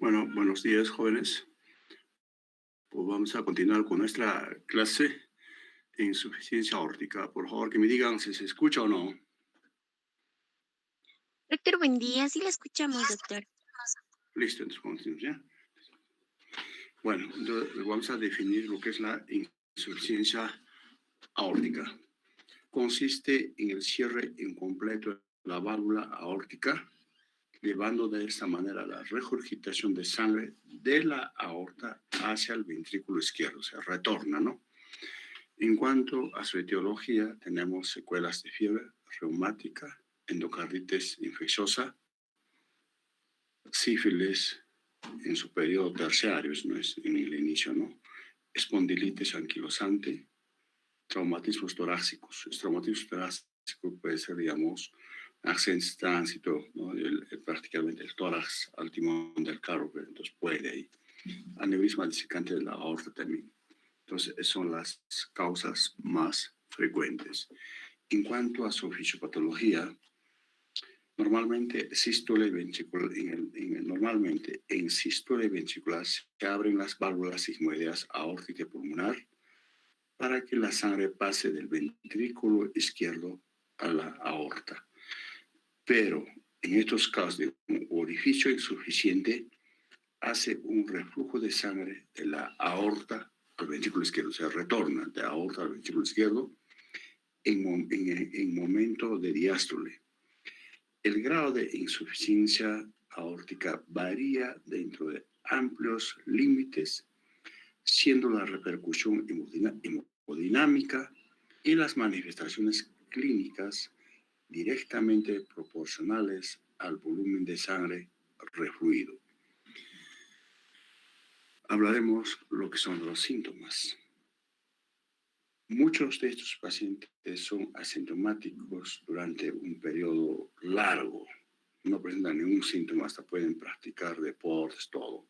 Bueno, buenos días, jóvenes. Pues vamos a continuar con nuestra clase en insuficiencia aórtica. Por favor, que me digan si se escucha o no. Doctor, buen día. Sí le escuchamos, doctor. Listo, entonces continuamos ya. Bueno, entonces vamos a definir lo que es la insuficiencia aórtica. Consiste en el cierre incompleto de la válvula aórtica, llevando de esta manera la regurgitación de sangre de la aorta hacia el ventrículo izquierdo, o sea, retorna, ¿no? En cuanto a su etiología, tenemos secuelas de fiebre reumática, endocarditis infecciosa, sífilis en su periodo terciario, no es en el inicio, ¿no? Espondilitis anquilosante, traumatismos torácicos. El traumatismo torácico puede ser, digamos, accidentes de tránsito, ¿no? Prácticamente el tórax al timón del carro, pero entonces puede ahí. Aneurisma disecante de la aorta también. Entonces, son las causas más frecuentes. En cuanto a su fisiopatología, normalmente en sístole ventricular se abren las válvulas sigmoideas aórtica y pulmonar para que la sangre pase del ventrículo izquierdo a la aorta. Pero en estos casos de un orificio insuficiente, hace un reflujo de sangre de la aorta al ventrículo izquierdo, o sea, retorna de aorta al ventrículo izquierdo en momento de diástole. El grado de insuficiencia aórtica varía dentro de amplios límites, siendo la repercusión hemodinámica y las manifestaciones clínicas directamente proporcionales al volumen de sangre refluido. Hablaremos lo que son los síntomas. Muchos de estos pacientes son asintomáticos durante un periodo largo. No presentan ningún síntoma, hasta pueden practicar deportes, todo.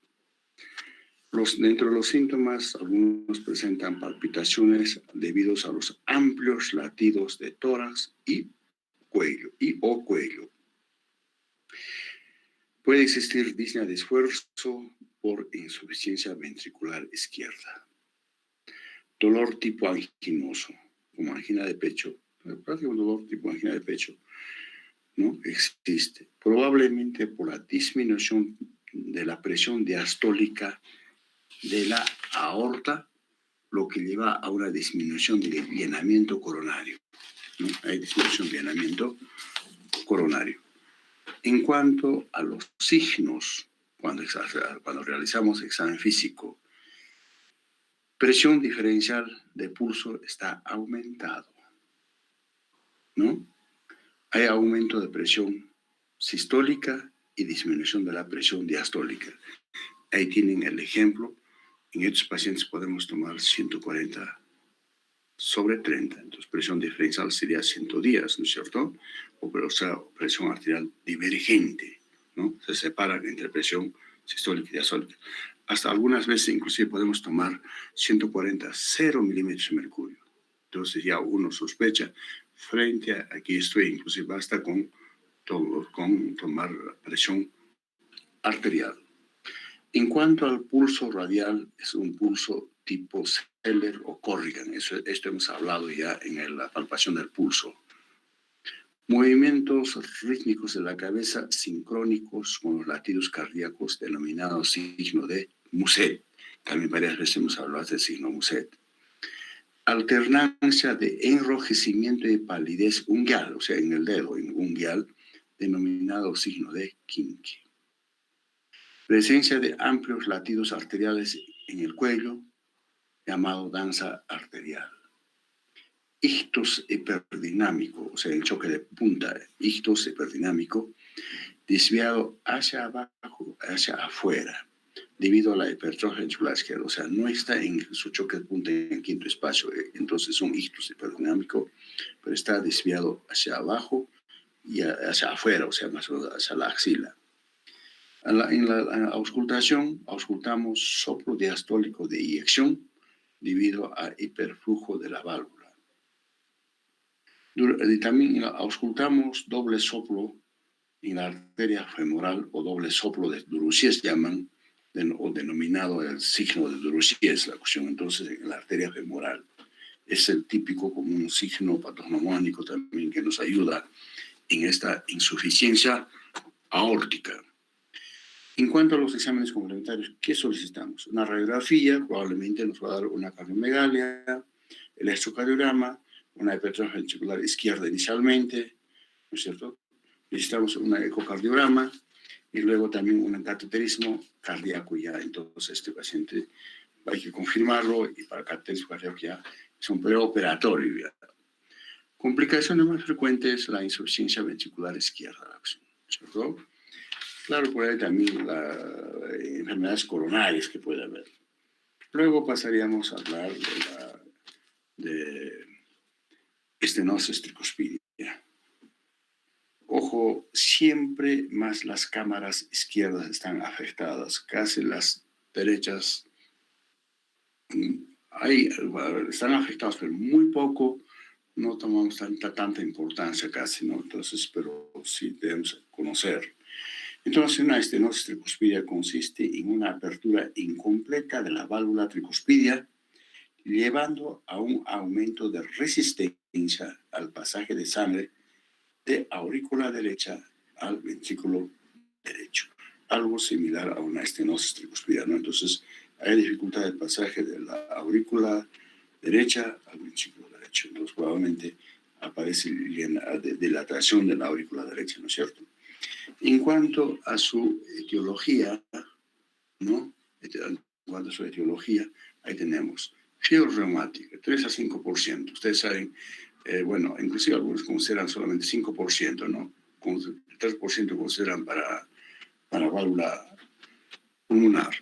Dentro de los síntomas, algunos presentan palpitaciones debido a los amplios latidos de tórax y o cuello. Puede existir disnea de esfuerzo por insuficiencia ventricular izquierda. Dolor tipo anginoso, como angina de pecho, prácticamente un dolor tipo angina de pecho, ¿no? Existe, probablemente por la disminución de la presión diastólica de la aorta, lo que lleva a una disminución del llenamiento coronario, ¿no? Hay disminución del llenamiento coronario. En cuanto a los signos, cuando realizamos examen físico, presión diferencial de pulso está aumentado, ¿no? Hay aumento de presión sistólica y disminución de la presión diastólica. Ahí tienen el ejemplo. En estos pacientes podemos tomar 140/30. Entonces, presión diferencial sería 110, ¿no es cierto? O sea, presión arterial divergente, ¿no? Se separan entre presión sistólica y diastólica. Hasta algunas veces inclusive podemos tomar 140, 0 milímetros de mercurio. Entonces ya uno sospecha, frente a aquí estoy, inclusive basta con tomar presión arterial. En cuanto al pulso radial, es un pulso tipo Seller o Corrigan. Esto hemos hablado ya en la palpación del pulso. Movimientos rítmicos de la cabeza sincrónicos con los latidos cardíacos, denominado signo de Muset. También varias veces hemos hablado del signo Muset. Alternancia de enrojecimiento y palidez unguial, o sea, en el dedo, en unguial, denominado signo de Quincke. Presencia de amplios latidos arteriales en el cuello, llamado danza arterial. Ictus hiperdinámico, o sea, el choque de punta, ictus hiperdinámico, desviado hacia abajo, hacia afuera, debido a la hipertrofia ventricular izquierda, o sea, no está en su choque de punta en el quinto espacio, entonces es un ictus hiperdinámico, pero está desviado hacia abajo y hacia afuera, o sea, más o menos hacia la axila. En la auscultación, auscultamos soplo diastólico de eyección debido a hiperflujo de la válvula. También auscultamos doble soplo en la arteria femoral o doble soplo de Durusies llaman, o denominado el signo de Drusilla, es la cuestión. Entonces, en la arteria femoral es el típico como un signo patognomónico también que nos ayuda en esta insuficiencia aórtica. En cuanto a los exámenes complementarios, ¿qué solicitamos? Una radiografía, probablemente nos va a dar una cardiomegalia, el electrocardiograma, una hipertrofia ventricular izquierda inicialmente, ¿no es cierto? Necesitamos un ecocardiograma y luego también un cateterismo cardíaco ya. Entonces, este paciente hay que confirmarlo y para cateterismo cardíaco ya es un preoperatorio ya. Complicaciones más frecuentes, la insuficiencia ventricular izquierda, ¿cierto? Claro, puede haber también enfermedades coronarias que puede haber. Luego pasaríamos a hablar de estenosis tricuspidia. Ojo, siempre más las cámaras izquierdas están afectadas, casi las derechas están afectadas, pero muy poco, no tomamos tanta importancia casi, ¿no? Entonces, pero sí debemos conocer. Entonces, una estenosis tricuspidia consiste en una apertura incompleta de la válvula tricuspidia, llevando a un aumento de resistencia al pasaje de sangre de aurícula derecha al ventrículo derecho. Algo similar a una estenosis tricuspidia, ¿no? Entonces, hay dificultad del pasaje de la aurícula derecha al ventrículo derecho. Entonces, probablemente aparece dilatación de la aurícula derecha, ¿no es cierto? En cuanto a su etiología, ¿no? En cuanto a su etiología, ahí tenemos fiebre reumática, 3 a 5%. Ustedes saben, bueno, inclusive algunos consideran solamente 5%, ¿no? 3% consideran para válvula pulmonar.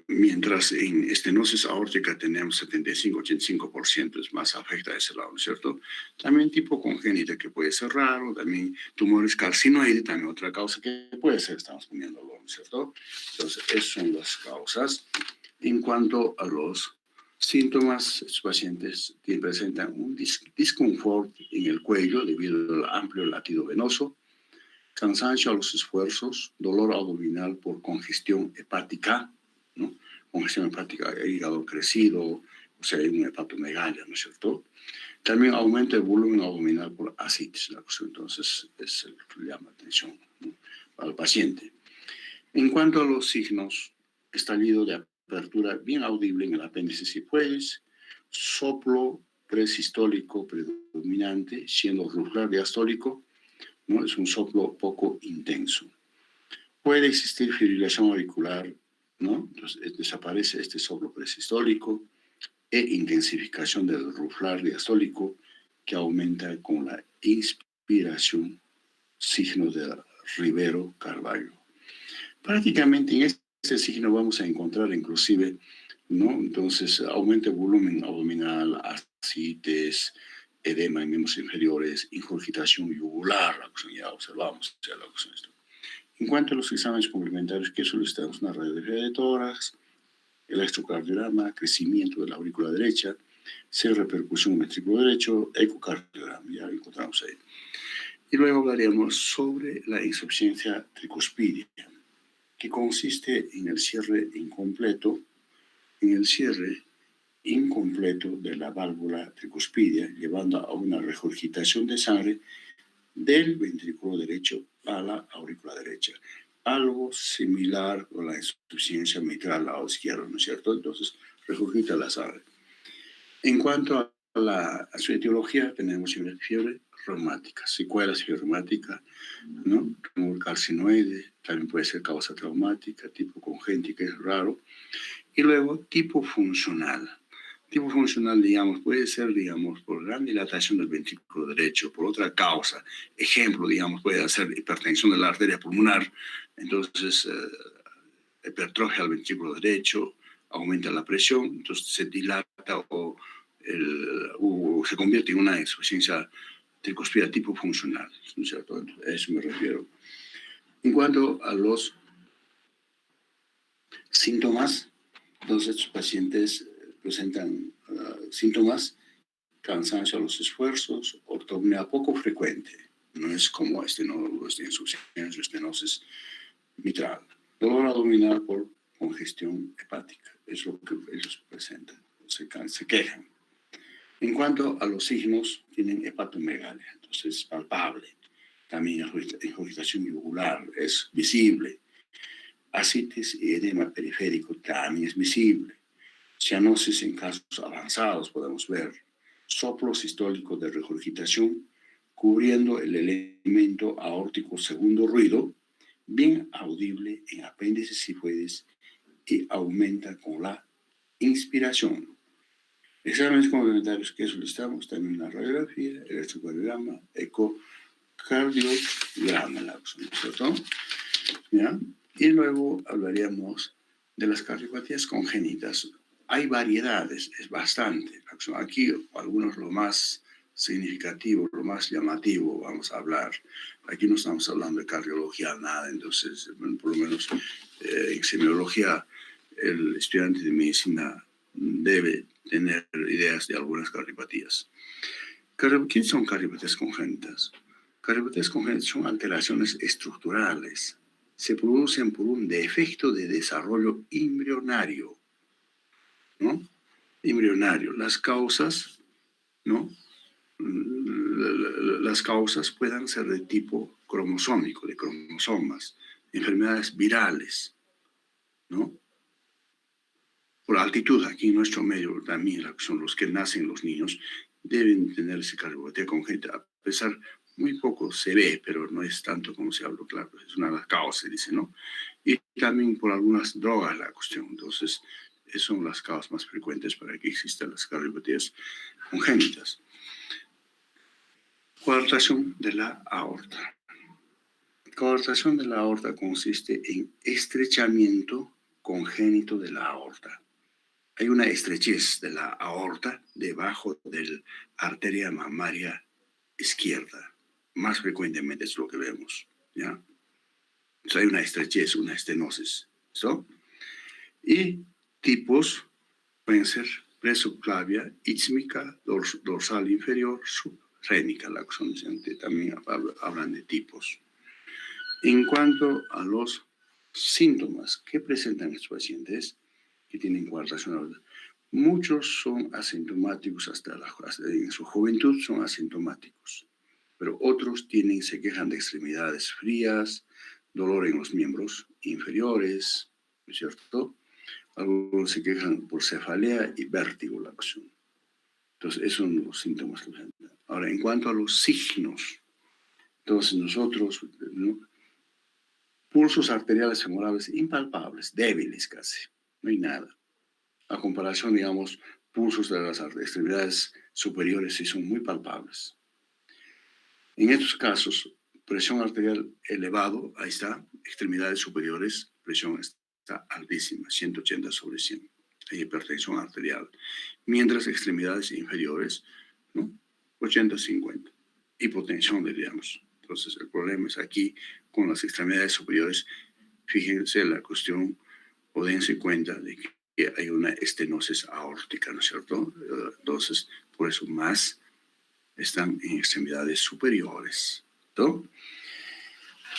Mientras en estenosis aórtica tenemos 75-85%, es más afecta a ese lado, ¿no es cierto? También tipo congénita que puede ser raro, también tumores carcinoides, también otra causa que puede ser, estamos poniéndolo, ¿no es cierto? Entonces, esas son las causas. En cuanto a los síntomas, estos pacientes presentan un disconfort en el cuello debido al amplio latido venoso, cansancio a los esfuerzos, dolor abdominal por congestión hepática, ¿no? Congestión hepática, hígado crecido, o sea, hay una hepatomegalia, ¿no es cierto? También aumenta el volumen abdominal por ascitis, la cosa. Entonces, es el que llama atención, ¿no?, al paciente. En cuanto a los signos, estallido de apertura bien audible en el apéndice si puedes, soplo presistólico predominante, siendo ruflar diastólico, ¿no? Es un soplo poco intenso. Puede existir fibrilación auricular, ¿no? Entonces desaparece este soplo presistólico e intensificación del ruflar diastólico que aumenta con la inspiración, signo de Rivero Carvalho. Prácticamente en este signo vamos a encontrar inclusive, ¿no? Entonces aumenta el volumen abdominal, ascites, edema en miembros inferiores, ingurgitación yugular, la cosa ya observamos, ya la cosa esto. En cuanto a los exámenes complementarios, ¿qué solicitamos? Una radiografía de tórax, electrocardiograma, crecimiento de la aurícula derecha, cero repercusión en el ventrículo derecho, ecocardiograma, ya lo encontramos ahí. Y luego hablaríamos sobre la insuficiencia tricuspidia, que consiste en el cierre incompleto de la válvula tricuspidia, llevando a una regurgitación de sangre del ventrículo derecho a la aurícula derecha. Algo similar con la insuficiencia mitral al lado izquierdo, ¿no es cierto? Entonces, regurgita la sangre. En cuanto a su etiología, tenemos fiebre reumática, secuelas fiebre reumática, ¿no? Tumor carcinoide, también puede ser causa traumática, tipo congénita, que es raro. Y luego, tipo funcional. Tipo funcional, digamos, puede ser, digamos, por gran dilatación del ventrículo derecho, por otra causa. Ejemplo, digamos, puede ser hipertensión de la arteria pulmonar, entonces hipertrofia al ventrículo derecho, aumenta la presión, entonces se dilata o se convierte en una insuficiencia tricuspida tipo funcional, ¿no es cierto? A eso me refiero. En cuanto a los síntomas, entonces estos pacientes presentan síntomas, cansancio a los esfuerzos, ortopnea poco frecuente, no es como insuficiencia estenosis mitral. Dolor abdominal por congestión hepática, es lo que ellos presentan, se quejan. En cuanto a los signos, tienen hepatomegalia, entonces es palpable. También ingurgitación yugular es visible. Ascitis y edema periférico también es visible. Cianosis en casos avanzados podemos ver. Soplo sistólico de regurgitación cubriendo el elemento aórtico segundo ruido, bien audible en apéndices sifoides y aumenta con la inspiración. Exámenes complementarios que solicitamos, también una radiografía, electrocardiograma, ecocardiograma, ¿cierto? ¿Ya? Y luego hablaríamos de las cardiopatías congénitas. Hay variedades, es bastante. Aquí algunos lo más significativo, lo más llamativo vamos a hablar. Aquí no estamos hablando de cardiología, nada, entonces por lo menos en semiología el estudiante de medicina debe tener ideas de algunas cardiopatías. ¿Qué son cardiopatías congénitas? Cardiopatías congénitas son alteraciones estructurales. Se producen por un defecto de desarrollo embrionario, ¿no? Embrionario. Las causas, ¿no? Las causas puedan ser de tipo cromosómico, de cromosomas, enfermedades virales, ¿no? Por altitud, aquí en nuestro medio también son los que nacen los niños, deben tener esa cardiopatía congénita, a pesar muy poco se ve, pero no es tanto como se habló, claro, es una de las causas, se dice, ¿no? Y también por algunas drogas la cuestión, entonces, esas son las causas más frecuentes para que existan las cardiopatías congénitas. Coartación de la aorta. Coartación de la aorta consiste en estrechamiento congénito de la aorta. Hay una estrechez de la aorta debajo de la arteria mamaria izquierda. Más frecuentemente es lo que vemos, ¿ya? Entonces hay una estrechez, una estenosis, ¿listo? Y tipos pueden ser presubclavia, ísmica, dorsal inferior, subrénica, la que también hablan de tipos. En cuanto a los síntomas que presentan estos pacientes que tienen coartación aorta, muchos son asintomáticos hasta en su juventud son asintomáticos, pero otros se quejan de extremidades frías, dolor en los miembros inferiores, ¿no es cierto? Algunos se quejan por cefalea y vértigo, la pasión. Entonces, esos son los síntomas que presentan. Ahora, en cuanto a los signos, entonces nosotros, ¿no? Pulsos arteriales femorales impalpables, débiles casi, no hay nada. A comparación, digamos, pulsos de las extremidades superiores sí son muy palpables. En estos casos, presión arterial elevado, ahí está, extremidades superiores, presión está altísima, 180/100. Hay hipertensión arterial. Mientras extremidades inferiores, ¿no? 80/50. Hipotensión, diríamos. Entonces, el problema es aquí con las extremidades superiores. Fíjense la cuestión o dense cuenta de que hay una estenosis aórtica, ¿no es cierto? Entonces, por eso más están en extremidades superiores, ¿no?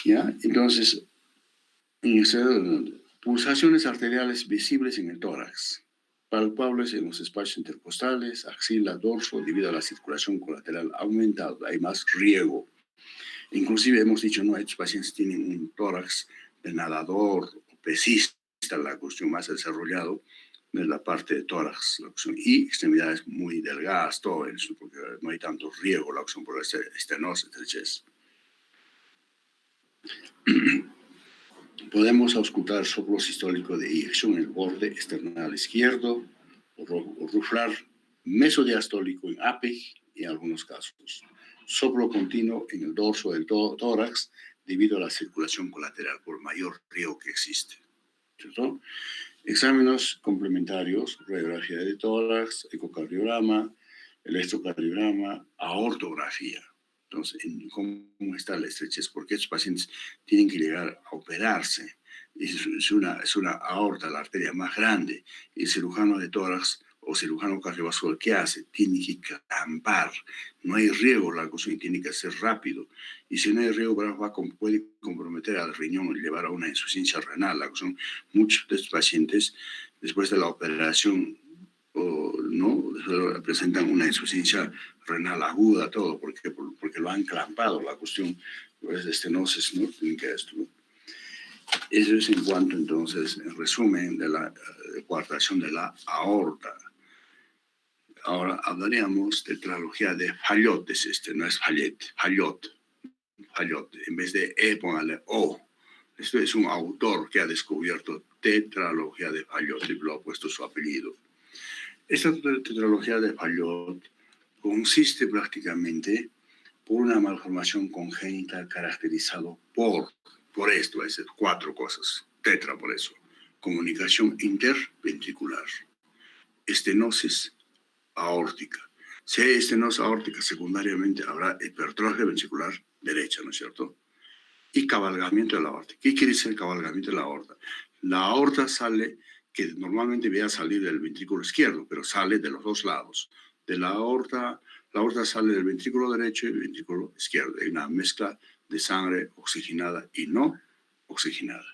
¿Ya? Entonces, pulsaciones arteriales visibles en el tórax, palpables en los espacios intercostales, axila, dorso, debido a la circulación colateral aumentada, hay más riego. Inclusive hemos dicho, no, estos pacientes tienen un tórax de nadador o pesista, la cuestión más desarrollado de la parte de tórax, la cuestión, y extremidades muy delgadas, todo eso, porque no hay tanto riego, la cuestión por estenosis, estrechez. Podemos auscultar soplo sistólico de eyección en el borde external izquierdo, o ruflar mesodiastólico en APEG en algunos casos. Soplo continuo en el dorso del tórax debido a la circulación colateral por mayor riego que existe, ¿cierto? Exámenes complementarios, radiografía de tórax, ecocardiograma, electrocardiograma, aortografía. Entonces, ¿cómo está la estrechez? Porque estos pacientes tienen que llegar a operarse. Es una aorta, la arteria más grande. Y el cirujano de tórax o cirujano cardiovascular, ¿qué hace? Tiene que clampar. No hay riego la cosa y tiene que ser rápido. Y si no hay riego, puede comprometer al riñón y llevar a una insuficiencia renal. La cosa, muchos de estos pacientes, después de la operación, no presentan una insuficiencia renal aguda, todo, porque lo han clampado. La cuestión, pues, estenosis, ¿no? Tienen que esto, ¿no? Eso es en cuanto, entonces, en resumen, de la coartación de la aorta. Ahora hablaríamos de tetralogía de Fallot, no es Fallet, Fallot. En vez de E, póngale O. Esto es un autor que ha descubierto tetralogía de Fallot y lo ha puesto su apellido. Esta tetralogía de Fallot consiste prácticamente por una malformación congénita caracterizado por esto, es decir, 4 cosas, tetra por eso: comunicación interventricular, estenosis aórtica. Si hay estenosis aórtica, secundariamente habrá hipertrofia ventricular derecha, ¿no es cierto? Y cabalgamiento de la aorta. ¿Qué quiere decir cabalgamiento de la aorta? La aorta sale, que normalmente debería salir del ventrículo izquierdo, pero sale de los dos lados. De la aorta sale del ventrículo derecho y del ventrículo izquierdo. Hay una mezcla de sangre oxigenada y no oxigenada.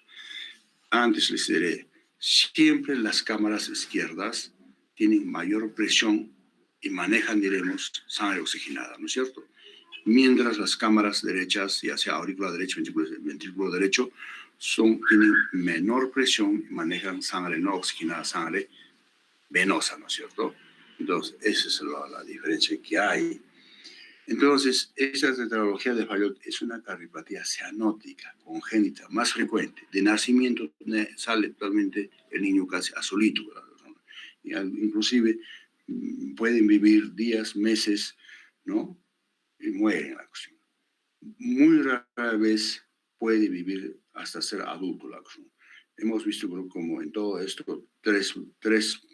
Antes les diré, siempre las cámaras izquierdas tienen mayor presión y manejan, diremos, sangre oxigenada, ¿no es cierto? Mientras las cámaras derechas, ya sea aurícula derecha, ventrículo derecho, tienen menor presión y manejan sangre no oxigenada, sangre venosa, ¿no es cierto? Entonces, esa es la diferencia que hay. Entonces, esta tetralogía de Fallot es una cardiopatía cianótica, congénita, más frecuente. De nacimiento sale totalmente el niño casi a solito, ¿verdad? Inclusive pueden vivir días, meses, ¿no? Y mueren la cuestión. Muy rara vez puede vivir hasta ser adulto la cuestión. Hemos visto como en todo esto tres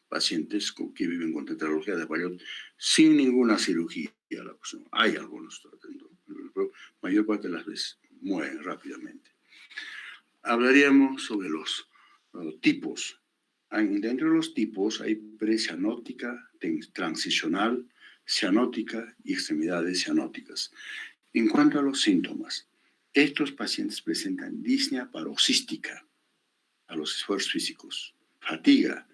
pacientes que viven con tetralogía de Fallot sin ninguna cirugía. La cuestión. Hay algunos tratando, pero la mayor parte de las veces mueren rápidamente. Hablaríamos sobre los tipos. Dentro de los tipos hay precianótica, transicional, cianótica y extremidades cianóticas. En cuanto a los síntomas, estos pacientes presentan disnea paroxística a los esfuerzos físicos, fatiga.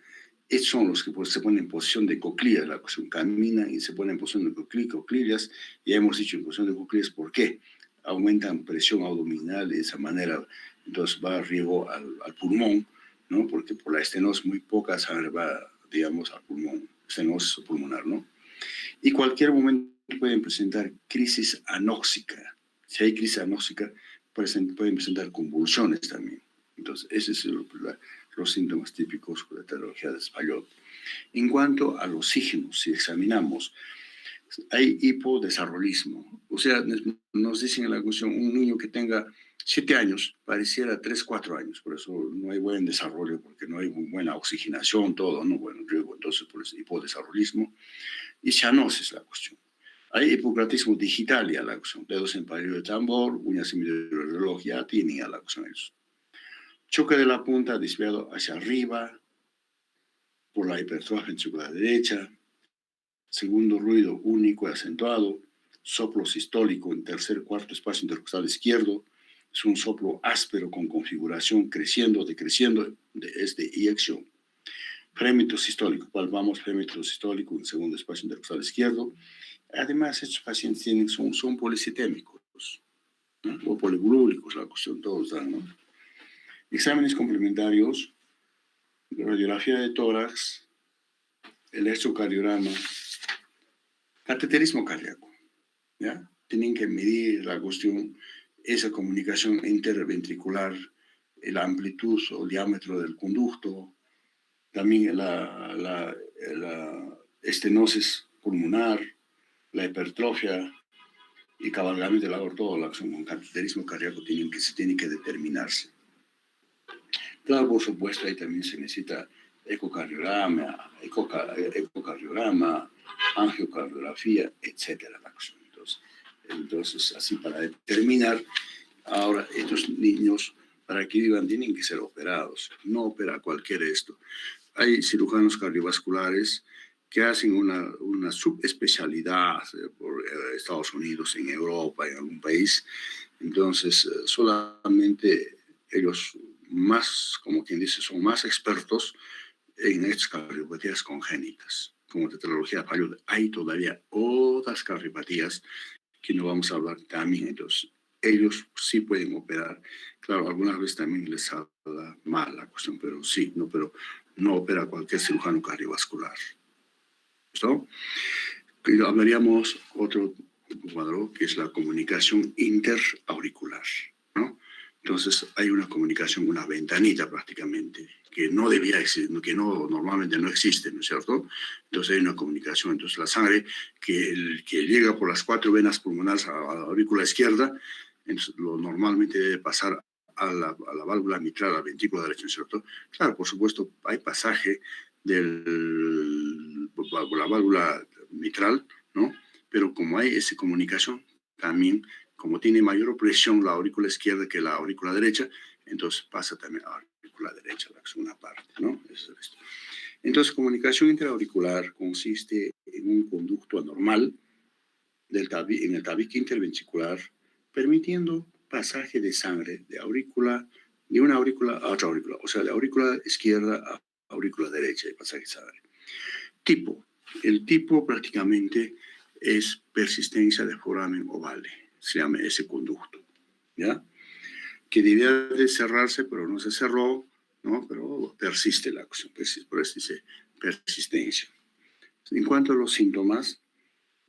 Estos son los que se ponen en posición de coclillas, la cuestión caminan y se ponen en posición de coclillas. Ya hemos dicho en posición de coclillas, ¿por qué? Aumentan presión abdominal de esa manera, entonces va a riego al pulmón, ¿no? Porque por la estenosis muy poca sangre va, digamos, al pulmón, estenosis pulmonar, ¿no? Y cualquier momento pueden presentar crisis anóxica. Si hay crisis anóxica, pueden presentar convulsiones también. Entonces, esos son los síntomas típicos de la tetralogía de Fallot. En cuanto a los signos, si examinamos, hay hipodesarrollismo. O sea, nos dicen en la cuestión, un niño que tenga 7 años pareciera 3, 4 años. Por eso no hay buen desarrollo, porque no hay buena oxigenación, todo, ¿no? Bueno, entonces, por eso hipodesarrollismo. Y cianosis la cuestión. Hay hipocratismo digital ya la cuestión. Dedos en palillo de tambor, uñas en medio del reloj, ya tienen ya la cuestión eso. Choque de la punta desviado hacia arriba por la hipertrofia ventricular derecha. Segundo ruido único y acentuado. Soplo sistólico en tercer, cuarto espacio intercostal izquierdo. Es un soplo áspero con configuración creciendo, decreciendo, es de eyección. Frémito sistólico, palpamos frémito sistólico en segundo espacio intercostal izquierdo. Además, estos pacientes son policitémicos, ¿no? O poliglúlicos, la cuestión, todos dan, ¿no? Exámenes complementarios, radiografía de tórax, electrocardiograma, cateterismo cardíaco, ¿ya? Tienen que medir la cuestión, esa comunicación interventricular, la amplitud o diámetro del conducto, también la estenosis pulmonar, la hipertrofia y cabalgamiento de la aorta, la acción con cateterismo cardíaco tienen que determinarse. Claro, por supuesto, ahí también se necesita ecocardiograma, angiocardiografía, etcétera. Entonces, así para determinar, ahora estos niños, para que vivan, tienen que ser operados. No opera cualquiera esto. Hay cirujanos cardiovasculares que hacen una subespecialidad por Estados Unidos, en Europa, en algún país. Entonces, solamente ellos más, como quien dice, son más expertos en estas cardiopatías congénitas. Como tetralogía fallo, hay todavía otras cardiopatías que no vamos a hablar también. Entonces, ellos sí pueden operar. Claro, algunas veces también les habla mal la cuestión, pero sí, no, pero no opera cualquier cirujano cardiovascular. ¿Listo? Y hablaríamos otro cuadro que es la comunicación interauricular, ¿no? Entonces hay una comunicación, una ventanita prácticamente, que no debía existir, que no, normalmente no existe, ¿no es cierto? Entonces hay una comunicación, entonces la sangre que llega por las 4 venas pulmonares a la aurícula izquierda, entonces, lo normalmente debe pasar a la válvula mitral, al ventrículo derecho, ¿no es cierto? Claro, por supuesto, hay pasaje de la válvula mitral, ¿no? Pero como hay esa comunicación, también, como tiene mayor presión la aurícula izquierda que la aurícula derecha, entonces pasa también a la aurícula derecha, la segunda parte, ¿no? Eso es esto. Entonces, comunicación interauricular consiste en un conducto anormal en el tabique interventricular, permitiendo pasaje de sangre de una aurícula a otra aurícula, o sea, de aurícula izquierda a aurícula derecha, de pasaje de sangre. Tipo. El tipo prácticamente es persistencia de foramen ovale, se llama ese conducto, ¿ya? Que debía de cerrarse, pero no se cerró, ¿no? Pero persiste la acción, por eso dice persistencia. En cuanto a los síntomas,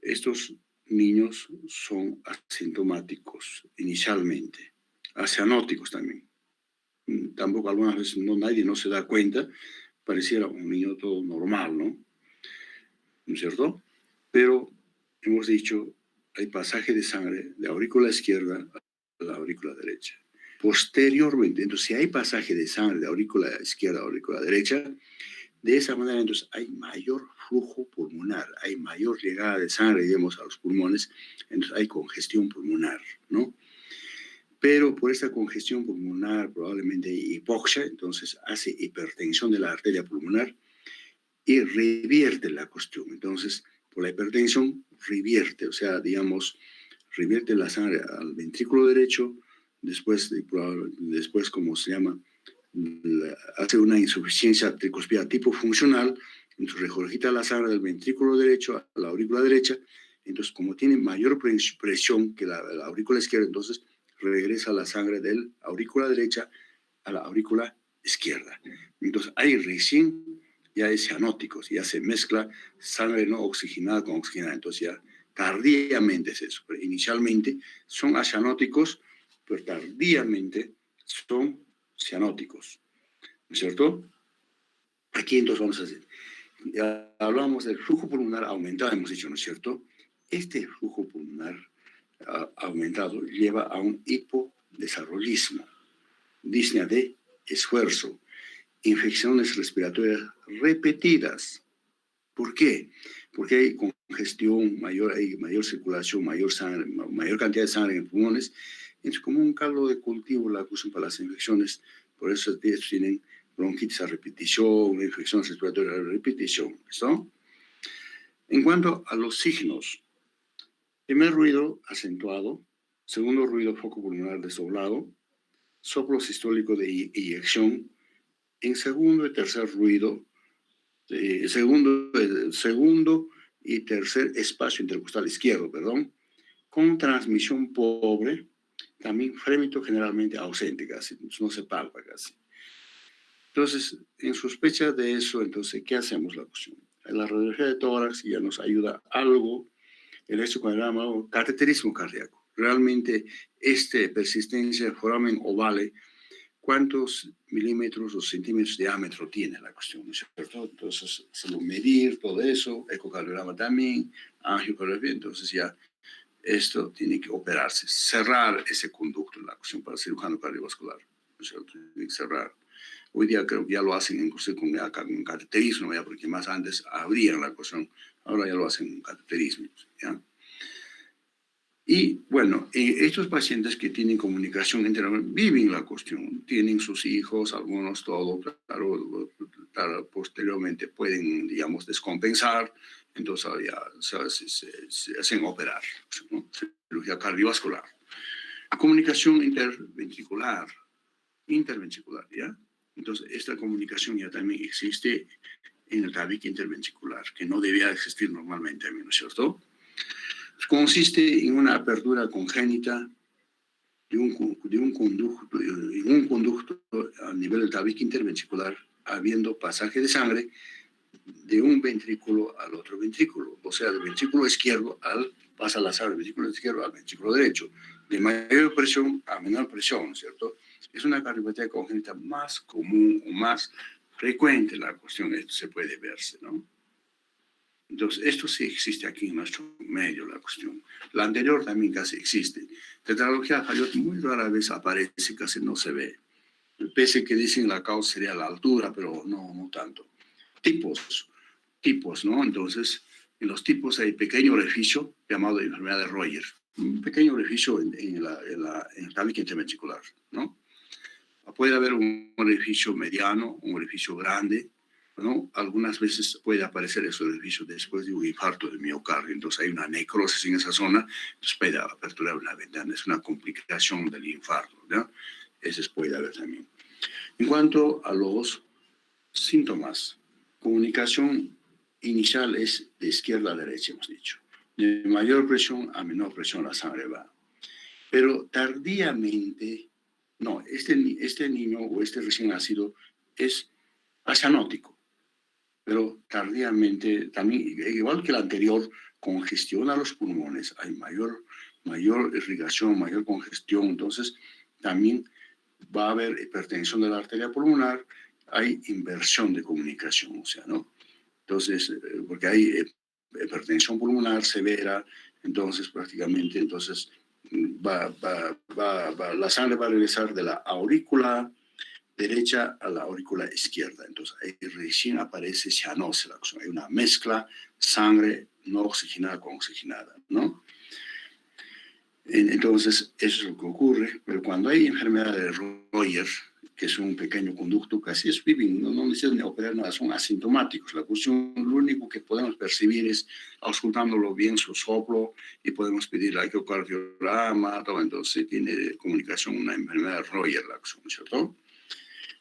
estos niños son asintomáticos inicialmente, asianóticos también. Tampoco algunas veces nadie no se da cuenta, pareciera un niño todo normal, ¿no? ¿No es cierto? Pero hemos dicho, hay pasaje de sangre de aurícula izquierda a la aurícula derecha. Posteriormente, entonces, si hay pasaje de sangre de aurícula izquierda a aurícula derecha, de esa manera, entonces, hay mayor flujo pulmonar, hay mayor llegada de sangre, digamos, a los pulmones, entonces hay congestión pulmonar, ¿no? Pero por esta congestión pulmonar, probablemente hipoxia, entonces hace hipertensión de la arteria pulmonar, y revierte la cuestión. Entonces, por la hipertensión, revierte, o sea, digamos, revierte la sangre al ventrículo derecho, después como se llama, hace una insuficiencia tricuspidal tipo funcional, entonces regurgita la sangre del ventrículo derecho a la aurícula derecha, entonces como tiene mayor presión que la aurícula izquierda, entonces regresa la sangre de la aurícula derecha a la aurícula izquierda. Entonces ahí recién ya es cianóticos, ya se mezcla sangre no oxigenada con oxigenada, entonces ya tardíamente es eso, pero inicialmente son acianóticos, pero tardíamente son cianóticos, ¿no es cierto? Aquí entonces vamos a hacer, ya hablamos del flujo pulmonar aumentado, hemos dicho, ¿no es cierto? Este flujo pulmonar aumentado lleva a un hipodesarrollismo, disnea de esfuerzo, infecciones respiratorias repetidas. ¿Por qué? Porque hay congestión, hay mayor circulación, mayor cantidad de sangre en los pulmones. Es como un caldo de cultivo la que usan para las infecciones. Por eso tienen bronquitis a repetición, infecciones respiratorias a repetición. ¿Listo? En cuanto a los signos, primer ruido acentuado, segundo ruido foco pulmonar desdoblado, soplo sistólico de eyección, en segundo y tercer ruido, segundo y tercer espacio intercostal izquierdo, perdón, con transmisión pobre, también frémito generalmente ausente casi, no se palpa casi. Entonces, en sospecha de eso, entonces, ¿qué hacemos la cuestión? La radiología de tórax ya nos ayuda algo, el electrocardiograma o cateterismo cardíaco. Realmente, persistencia de foramen ovale, ¿cuántos milímetros o centímetros de diámetro tiene la cuestión? ¿No es cierto? Entonces, solo medir todo eso, ecocardiograma también, angiocardiografía, entonces ya esto tiene que operarse, cerrar ese conducto en la cuestión para el cirujano cardiovascular, ¿no es cierto? Tiene que cerrar. Hoy día creo que ya lo hacen incluso con cateterismo, ¿ya? Porque más antes abrían la cuestión, ahora ya lo hacen con cateterismo, ¿ya? Y bueno, estos pacientes que tienen comunicación viven la cuestión, tienen sus hijos, algunos todo, claro, posteriormente pueden, digamos, descompensar, entonces ya se hacen operar, ¿no? Cirugía cardiovascular. Comunicación interventricular, ¿ya? Entonces, esta comunicación ya también existe en el tabique interventricular, que no debía existir normalmente, ¿no es cierto? Consiste en una apertura congénita de un conducto a nivel del tabique interventricular, habiendo pasaje de sangre de un ventrículo al otro ventrículo, o sea, del ventrículo izquierdo pasa la sangre del ventrículo izquierdo al ventrículo derecho, de mayor presión a menor presión, ¿cierto? Es una cardiopatía congénita más común o más frecuente la cuestión, esto se puede verse, ¿no? Entonces, esto sí existe aquí en nuestro medio, la cuestión. La anterior también casi existe. Tetralogía Fallot muy rara vez aparece, casi no se ve. Pese que dicen la causa sería la altura, pero no tanto. Tipos, ¿no? Entonces, en los tipos hay pequeño orificio llamado enfermedad de Royer. Un pequeño orificio en el tabique interventricular, ¿no? Puede haber un orificio mediano, un orificio grande, ¿no? Algunas veces puede aparecer ese orificio después de un infarto de miocardio, entonces hay una necrosis en esa zona, entonces puede aperturar una ventana, es una complicación del infarto, ¿no? Ese puede haber también. En cuanto a los síntomas, comunicación inicial es de izquierda a derecha, hemos dicho. De mayor presión a menor presión la sangre va. Pero tardíamente, no, este niño o este recién nacido es asanótico, pero tardíamente, también, igual que el anterior, congestiona los pulmones, hay mayor irrigación, mayor congestión, entonces también va a haber hipertensión de la arteria pulmonar, hay inversión de comunicación, o sea, ¿no? Entonces, porque hay hipertensión pulmonar severa, entonces prácticamente, entonces la sangre va a regresar de la aurícula derecha a la aurícula izquierda. Entonces, ahí recién aparece cianosis, hay una mezcla sangre no oxigenada con oxigenada, ¿no? Entonces, eso es lo que ocurre, pero cuando hay enfermedad de Royer, que es un pequeño conducto, casi es viven, no necesitan operar nada, son asintomáticos. La cuestión, lo único que podemos percibir es, auscultándolo bien, su soplo, y podemos pedir el ecocardiograma, todo, entonces tiene comunicación, una enfermedad de Royer, la cuestión, ¿cierto?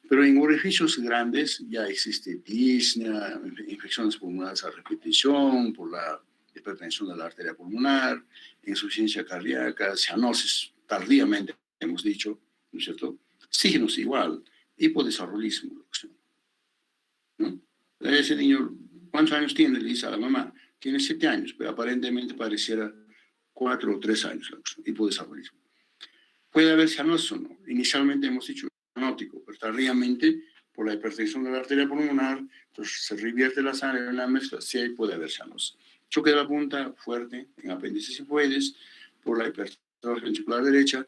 Pero en orificios grandes ya existe disnea, infecciones pulmonares a repetición por la hipertensión de la arteria pulmonar, insuficiencia cardíaca, cianosis tardíamente, hemos dicho, ¿no es cierto? Signos igual, hipodesarrollismo, ¿no? Ese niño, ¿cuántos años tiene? Le dice a la mamá, tiene 7 años, pero aparentemente pareciera 4 o 3 años, hipodesarrollismo. Puede haber cianosis o no. Inicialmente hemos dicho cianótico, pero tardíamente por la hipertensión de la arteria pulmonar, entonces se revierte la sangre en la mezcla, sí ahí puede haber cianosis. Choque de la punta fuerte en apéndice si puedes, por la hipertensión ventricular derecha,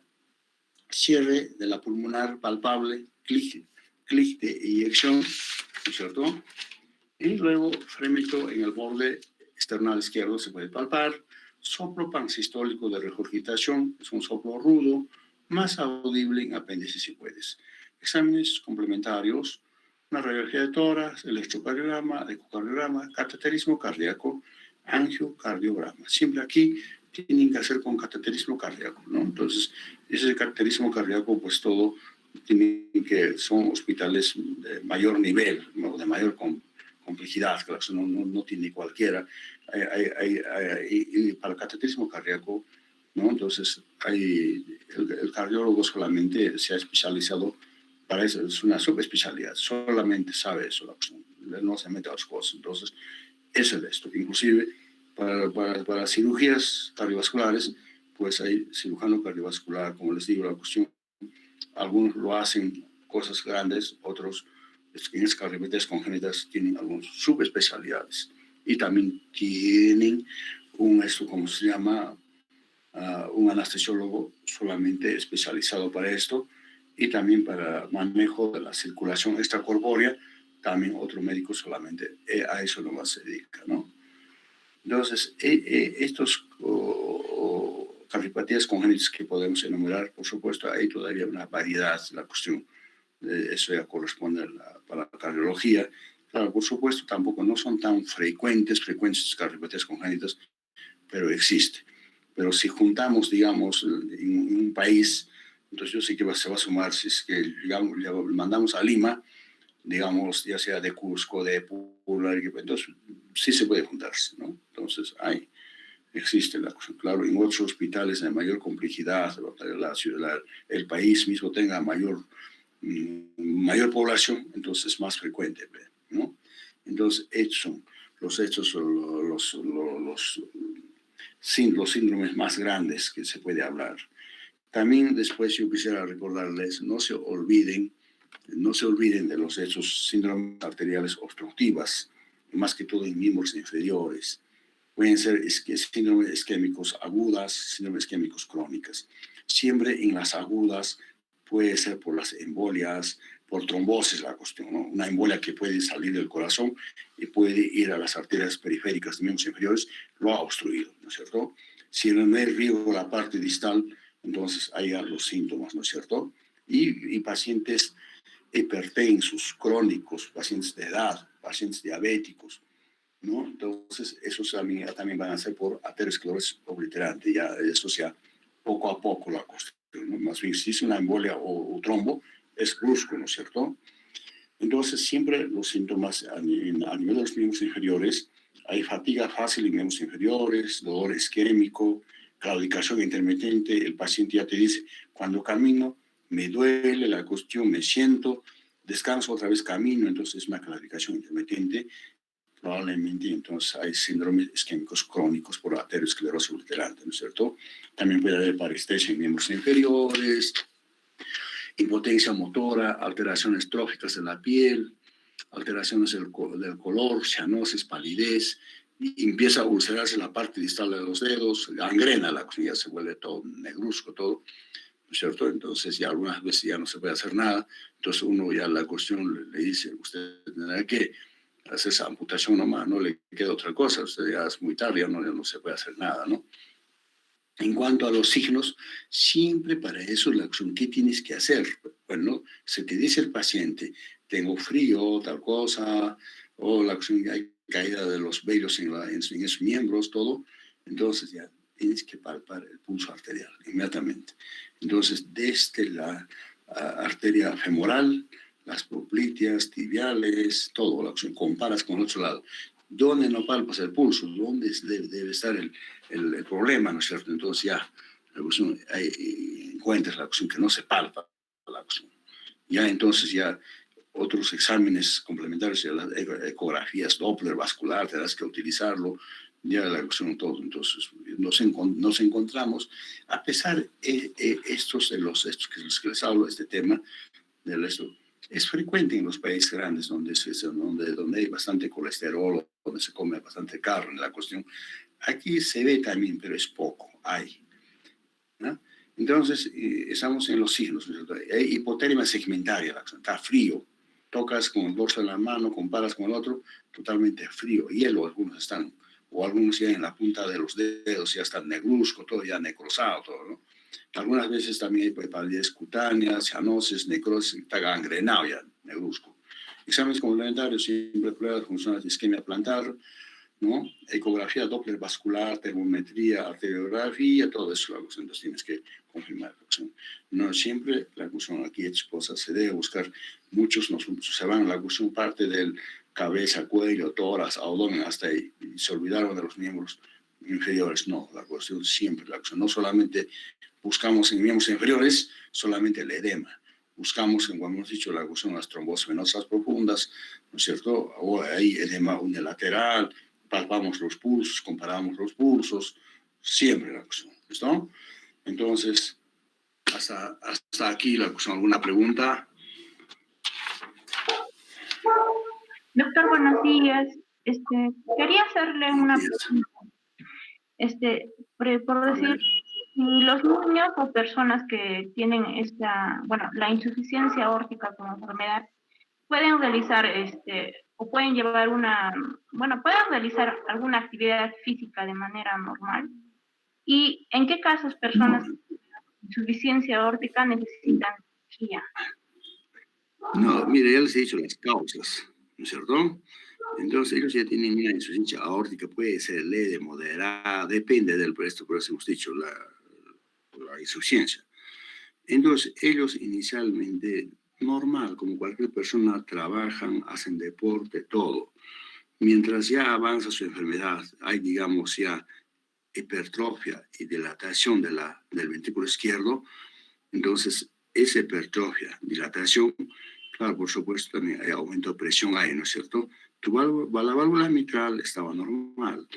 cierre de la pulmonar palpable, clic de eyección, ¿no es cierto? Y luego frémito en el borde external izquierdo se puede palpar, soplo pansistólico de regurgitación, es un soplo rudo, más audible en apéndice si puedes. Exámenes complementarios, una radiografía de tórax, electrocardiograma, ecocardiograma, cateterismo cardíaco, angiocardiograma. Siempre aquí tienen que hacer con cateterismo cardíaco, ¿no? Entonces, ese cateterismo cardíaco, pues todo son hospitales de mayor nivel, ¿no? De mayor complejidad, claro, no tiene cualquiera. Y para el cateterismo cardíaco, ¿no? Entonces, el cardiólogo solamente se ha especializado para eso, es una subespecialidad, solamente sabe eso, no se mete a las cosas. Entonces, eso es esto. Inclusive, para cirugías cardiovasculares, pues hay cirujano cardiovascular, como les digo, la cuestión, algunos lo hacen cosas grandes, otros pequeñas cardiopatías congénitas tienen algunas subespecialidades y también tienen como se llama, un anestesiólogo solamente especializado para esto y también para manejo de la circulación extracorpórea, también otro médico solamente a eso nomás se dedica, ¿no? Entonces, estos cardiopatías congénitas que podemos enumerar, por supuesto, hay todavía una variedad, la cuestión, eso ya corresponde para la cardiología, Claro, por supuesto, tampoco no son tan frecuentes cardiopatía congénitas, pero existe. Pero si juntamos, digamos, en un país, entonces yo sé que se va a sumar, si es que digamos, le mandamos a Lima, digamos, ya sea de Cusco, de Puno, entonces sí se puede juntarse, ¿no? Entonces existe la cosa. Claro, en otros hospitales de mayor complejidad, la ciudad, el país mismo tenga mayor población, entonces es más frecuente, ¿no? Entonces, los hechos son los síndromes más grandes que se puede hablar. También después yo quisiera recordarles, no se olviden de los hechos síndromes arteriales obstructivas, más que todo en miembros inferiores. Pueden ser síndromes isquémicos agudas, síndromes isquémicos crónicas. Siempre en las agudas puede ser por las embolias, por trombosis la cuestión, ¿no? Una embolia que puede salir del corazón y puede ir a las arterias periféricas de miembros inferiores, lo ha obstruido, ¿no es cierto? Si no hay riego la parte distal, entonces hay los síntomas, ¿no es cierto? Y pacientes hipertensos, crónicos, pacientes de edad, pacientes diabéticos, ¿no? Entonces, esos también van a ser por aterosclerosis obliterante, ya eso sea poco a poco la cuestión, ¿no? Más bien, si es una embolia o trombo, es brusco, ¿no es cierto? Entonces, siempre los síntomas a nivel de los miembros inferiores, hay fatiga fácil en miembros inferiores, dolor isquémico, claudicación intermitente, el paciente ya te dice, cuando camino, me duele la cuestión, me siento, descanso otra vez camino, entonces es una claudicación intermitente. Probablemente entonces hay síndromes isquémicos crónicos por aterosclerosis obliterante, ¿no es cierto? También puede haber parestesia en miembros inferiores, impotencia motora, alteraciones tróficas de la piel, alteraciones del color, cianosis, palidez, y empieza a ulcerarse la parte distal de los dedos, gangrena, la cosa ya se vuelve todo negruzco, todo, ¿no es cierto? Entonces ya algunas veces ya no se puede hacer nada, entonces uno ya la cuestión le dice, usted tendrá que hacer esa amputación nomás, no le queda otra cosa, usted ya es muy tarde, ya no se puede hacer nada, ¿no? En cuanto a los signos, siempre para eso la acción, ¿qué tienes que hacer? Bueno, se te dice el paciente, tengo frío, tal cosa, o la acción, hay caída de los vellos en sus miembros, todo, entonces ya tienes que palpar el pulso arterial inmediatamente. Entonces, desde la arteria femoral, las popliteas, tibiales, todo, la acción, comparas con el otro lado. ¿Dónde no palpas el pulso? ¿Dónde debe estar el problema, ¿no es cierto? Entonces ya la cuestión, encuentras la cuestión que no se palpa la cuestión. Ya entonces ya otros exámenes complementarios, ya las ecografías Doppler vascular, tendrás que utilizarlo, ya la cuestión todo. Entonces nos encontramos, a pesar estos de los que les hablo, este tema, es frecuente en los países grandes donde hay bastante colesterol, donde se come bastante carne, la cuestión. Aquí se ve también, pero es poco, hay, ¿no? Entonces, estamos en los signos, ¿no? Hay hipotermia segmentaria, está frío, tocas con el dorso de la mano, comparas con el otro, totalmente frío, hielo algunos están, o algunos ya en la punta de los dedos ya están negruzco, todo ya necrosado, todo, ¿no? Algunas veces también hay palidez cutánea, cianosis, necrosis, está gangrenado ya, negruzco. Exámenes complementarios, siempre pruebas funciones de isquemia plantar, ¿no? Ecografía Doppler vascular, termometría, arteriografía, todo eso, entonces tienes que confirmar. No siempre la cuestión aquí exposa se debe buscar, muchos se van, la cuestión parte del cabeza, cuello, tórax, abdomen, hasta ahí, y se olvidaron de los miembros inferiores. No, la cuestión siempre, la cuestión, no solamente buscamos en miembros inferiores, solamente el edema. Buscamos, como hemos dicho, la cuestión de las trombosis venosas profundas, ¿no es cierto? O hay edema unilateral, palpamos los pulsos, comparamos los pulsos, siempre la cuestión, ¿listo? Entonces, hasta aquí la cuestión. ¿Alguna pregunta? Doctor, buenos días. Quería hacerle una pregunta. Por decir, los niños o personas que tienen la insuficiencia aórtica como enfermedad, pueden realizar o pueden llevar pueden realizar alguna actividad física de manera normal. ¿Y en qué casos personas con insuficiencia aórtica necesitan cirugía? No, mire, ya les he dicho las causas. ¿no es cierto? Entonces ellos ya tienen una insuficiencia aórtica, puede ser leve, moderada, depende del resto, por eso hemos dicho la insuficiencia. Entonces ellos inicialmente, normal, como cualquier persona, trabajan, hacen deporte, todo. Mientras ya avanza su enfermedad, hay, digamos, ya hipertrofia y dilatación del ventrículo izquierdo, entonces esa hipertrofia, dilatación, claro, por supuesto, también hay aumento de presión ahí, ¿no es cierto? La válvula mitral estaba normal,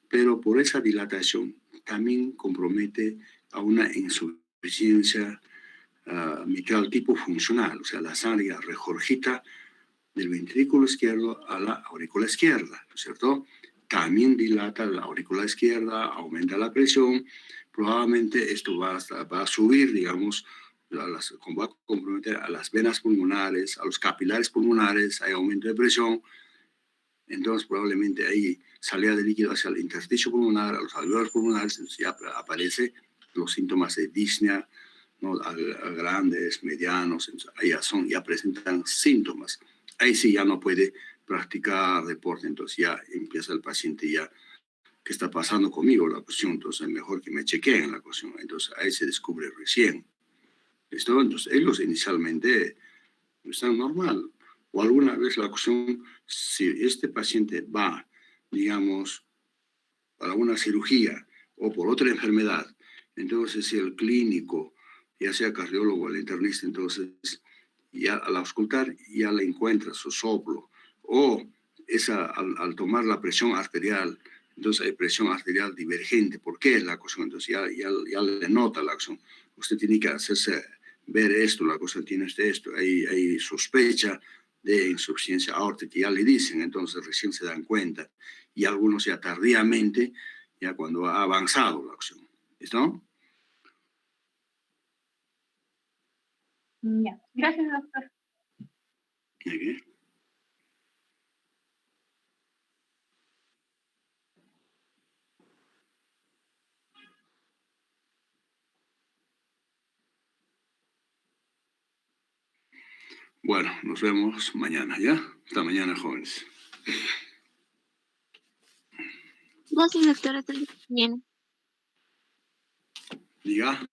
pero por esa dilatación también compromete a una insuficiencia mitral tipo funcional, o sea, la sangre regurgita del ventrículo izquierdo a la aurícula izquierda, ¿no es cierto? También dilata la aurícula izquierda, aumenta la presión, probablemente esto va a subir, digamos, va a comprometer a las venas pulmonares, a los capilares pulmonares, hay aumento de presión, entonces probablemente ahí salida de líquido hacia el intersticio pulmonar, a los alveolos pulmonares, entonces ya aparecen los síntomas de disnea, ¿no? A grandes, medianos, ahí ya presentan síntomas. Ahí sí ya no puede practicar deporte, entonces ya empieza el paciente ya, ¿qué está pasando conmigo la cuestión? Entonces es mejor que me chequeen la cuestión, entonces ahí se descubre recién. ¿Listo? Entonces ellos inicialmente están normal. O alguna vez la cuestión, si este paciente va, digamos, para una cirugía o por otra enfermedad, entonces si el clínico, ya sea cardiólogo o el internista, entonces ya al auscultar ya le encuentra su soplo, o al tomar la presión arterial, entonces hay presión arterial divergente. ¿Por qué la cuestión? Entonces ya le nota la acción. Usted tiene que hacerse ver esto, la cosa tiene usted esto, hay sospecha de insuficiencia aórtica, ya le dicen, entonces recién se dan cuenta, y algunos ya tardíamente, ya cuando ha avanzado la acción. ¿Listo? Ya. Gracias, doctor. Okay. Bueno, nos vemos mañana, ¿ya? Hasta mañana, jóvenes. Gracias, doctor. Hasta mañana. Diga.